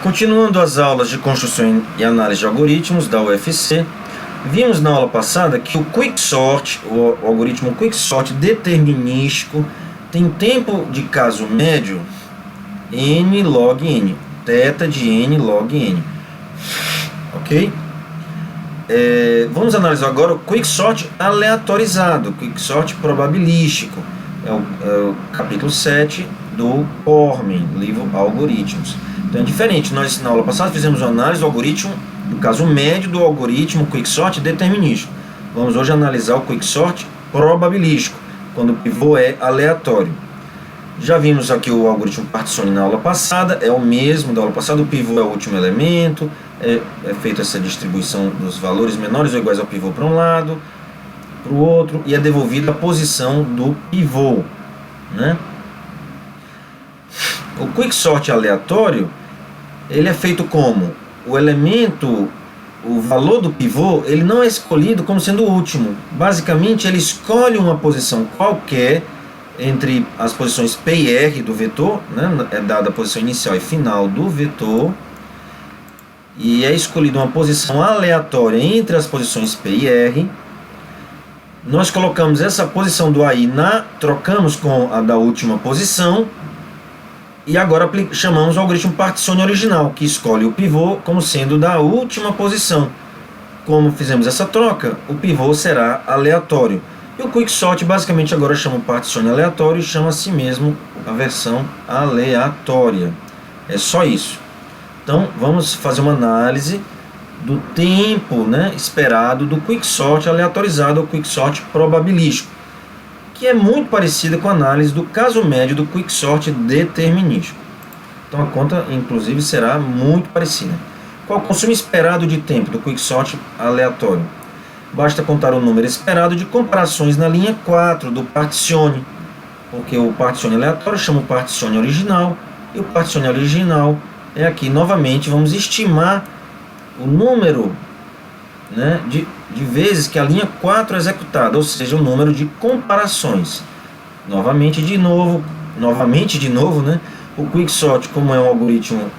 Continuando as aulas de construção e análise de algoritmos da UFC, vimos na aula passada que o Quicksort, o algoritmo Quicksort determinístico, tem tempo de caso médio n log n, θ de n log n, ok? Vamos analisar agora o Quicksort aleatorizado, Quicksort probabilístico, é o capítulo 7 do Porman, livro Algoritmos. Então é diferente, nós na aula passada fizemos uma análise do algoritmo, do caso médio do algoritmo Quicksort determinístico. Vamos hoje analisar o Quicksort probabilístico, quando o pivô é aleatório. Já vimos aqui o algoritmo Particione na aula passada, é o mesmo da aula passada, o pivô é o último elemento, é feita essa distribuição dos valores menores ou iguais ao pivô para um lado, para o outro, e é devolvida a posição do pivô, né? O Quicksort aleatório, ele é feito como o elemento, o valor do pivô, ele não é escolhido como sendo o último. Basicamente, ele escolhe uma posição qualquer entre as posições P e R do vetor, né? É dada a posição inicial e final do vetor, e é escolhida uma posição aleatória entre as posições P e R. Nós colocamos essa posição do AI trocamos com a da última posição, e agora chamamos o algoritmo Particione original, que escolhe o pivô como sendo da última posição. Como fizemos essa troca, o pivô será aleatório. E o Quicksort basicamente agora chama o Particione aleatório e chama a si mesmo a versão aleatória. É só isso. Então vamos fazer uma análise do tempo, né, esperado do Quicksort aleatorizado ao Quicksort probabilístico, que é muito parecida com a análise do caso médio do Quicksort determinístico. Então a conta, inclusive, será muito parecida. Qual o consumo esperado de tempo do Quicksort aleatório? Basta contar o número esperado de comparações na linha 4 do Particione, porque o Particione aleatório chama o Particione original, e o Particione original é aqui, novamente, vamos estimar o número, né, de vezes que a linha 4 é executada, ou seja, o número de comparações. Novamente de novo, né, o Quicksort, como é um algoritmo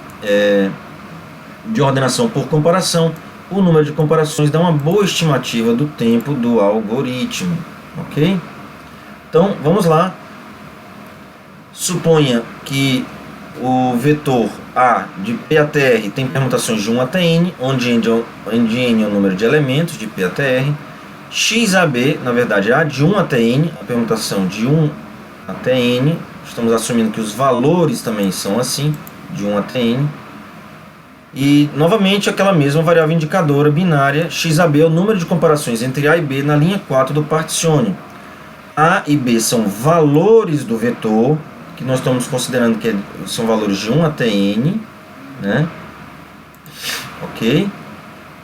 de ordenação por comparação, o número de comparações dá uma boa estimativa do tempo do algoritmo, ok? Então, vamos lá. Suponha que o vetor A de P até R tem permutações de 1 até N, onde N é o número de elementos de P até R. X a B, na verdade, A de 1 até N, a permutação de 1 até N. Estamos assumindo que os valores também são assim, de 1 até N. E, novamente, aquela mesma variável indicadora binária, X a B é o número de comparações entre A e B na linha 4 do Particione. A e B são valores do vetor, que nós estamos considerando que são valores de 1 até N, né? Ok?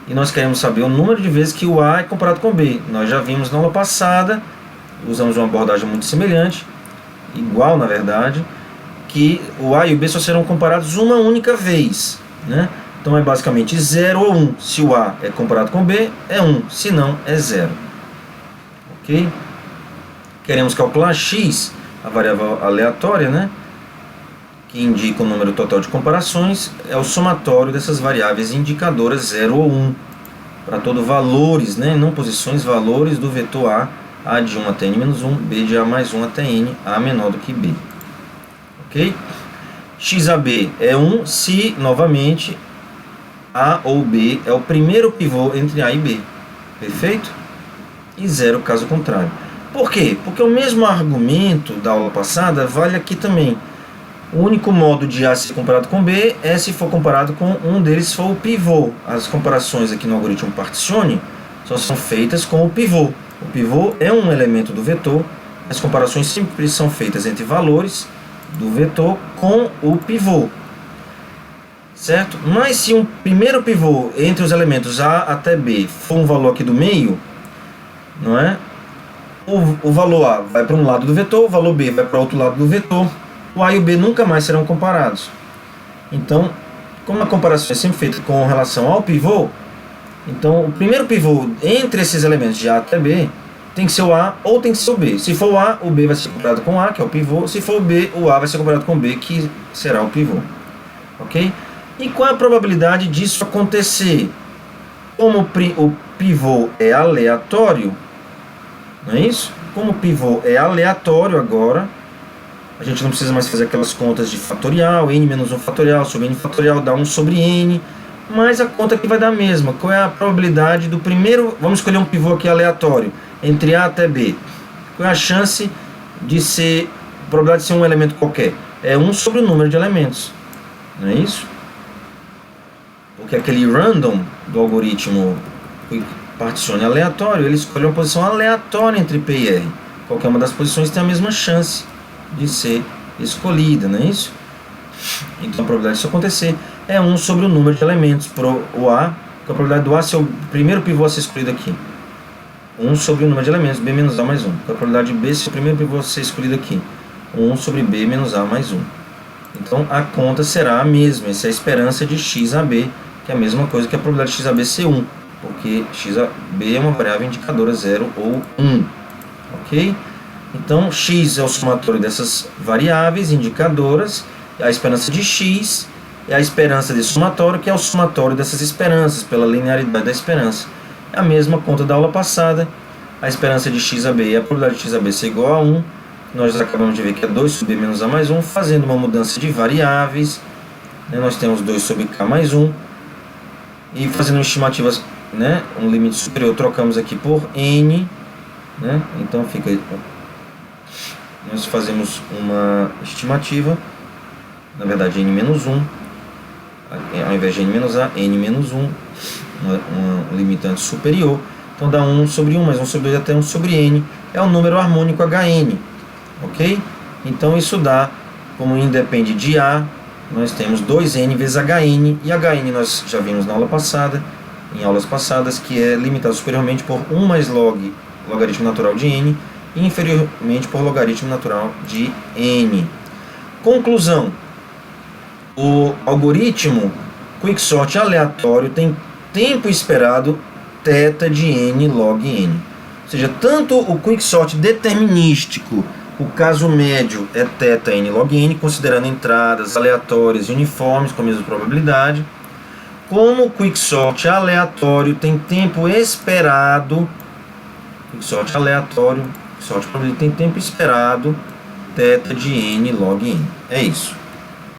E nós queremos saber o número de vezes que o A é comparado com o B. Nós já vimos na aula passada, usamos uma abordagem muito semelhante, igual na verdade, que o A e o B só serão comparados uma única vez, né? Então é basicamente 0 ou 1. Se o A é comparado com o B, é 1, se não, é 0. Ok? Queremos calcular X, a variável aleatória, né, que indica o número total de comparações, é o somatório dessas variáveis indicadoras 0 ou 1, para todo valores, né, não posições, valores do vetor A de 1 até N menos 1, B de A mais 1 até N, A menor do que B. Ok? X a B é 1 se, novamente, A ou B é o primeiro pivô entre A e B. Perfeito? E 0 caso contrário. Por quê? Porque o mesmo argumento da aula passada vale aqui também. O único modo de A ser comparado com B é se for comparado com um deles for o pivô. As comparações aqui no algoritmo Particione só são feitas com o pivô. O pivô é um elemento do vetor. As comparações sempre são feitas entre valores do vetor com o pivô. Certo? Mas se um primeiro pivô entre os elementos A até B for um valor aqui do meio, não é? O valor A vai para um lado do vetor, o valor B vai para o outro lado do vetor. O A e o B nunca mais serão comparados. Então, como a comparação é sempre feita com relação ao pivô, então o primeiro pivô entre esses elementos de A até B tem que ser o A ou tem que ser o B. Se for o A, o B vai ser comparado com o A, que é o pivô. Se for o B, o A vai ser comparado com o B, que será o pivô. Ok? E qual é a probabilidade disso acontecer? Como o pivô é aleatório, não é isso? Como o pivô é aleatório agora, a gente não precisa mais fazer aquelas contas de fatorial, n menos 1 fatorial sobre n fatorial dá 1 sobre n, mas a conta aqui vai dar a mesma. Qual é a probabilidade do primeiro, vamos escolher um pivô aqui aleatório, entre A até B. Qual é a chance de ser, a probabilidade de ser um elemento qualquer? É 1 sobre o número de elementos, não é isso? Porque aquele random do algoritmo particione aleatório, ele escolhe uma posição aleatória entre P e R. Qualquer uma das posições tem a mesma chance de ser escolhida, não é isso? Então a probabilidade disso acontecer é 1 sobre o número de elementos para o A, com a probabilidade do A ser o primeiro pivô a ser escolhido aqui. 1 sobre o número de elementos, B menos A mais 1. Com a probabilidade de B ser o primeiro pivô a ser escolhido aqui. 1 sobre B menos A mais 1. Então a conta será a mesma, essa é a esperança de XAB, que é a mesma coisa que a probabilidade de XAB ser 1, porque XAB é uma variável indicadora 0 ou 1. Ok? Então x é o somatório dessas variáveis indicadoras, a esperança de x é a esperança desse somatório, que é o somatório dessas esperanças, pela linearidade da esperança. É a mesma conta da aula passada, a esperança de XAB e a probabilidade de XAB ser igual a 1, nós acabamos de ver que é 2 sobre B menos A mais 1, fazendo uma mudança de variáveis, né, nós temos 2 sobre K mais 1, e fazendo estimativas, né, um limite superior, trocamos aqui por N, né, então fica... Nós fazemos uma estimativa, na verdade n menos 1, ao invés de n menos a, n menos 1, um limitante superior, então dá 1 sobre 1, mais 1 sobre 2 até 1 sobre n, é o número harmônico Hn, ok? Então isso dá, como independe de A, nós temos 2n vezes Hn, e Hn nós já vimos na aula passada, em aulas passadas, que é limitado superiormente por 1 mais logaritmo natural de n, e inferiormente por logaritmo natural de n. Conclusão: o algoritmo quicksort aleatório tem tempo esperado θ de n log n. Ou seja, tanto o quicksort determinístico, o caso médio é θ n log n, considerando entradas aleatórias e uniformes com a mesma probabilidade, como o quicksort aleatório tem tempo esperado, quicksort aleatório, tem tempo esperado θ de n log n. É isso.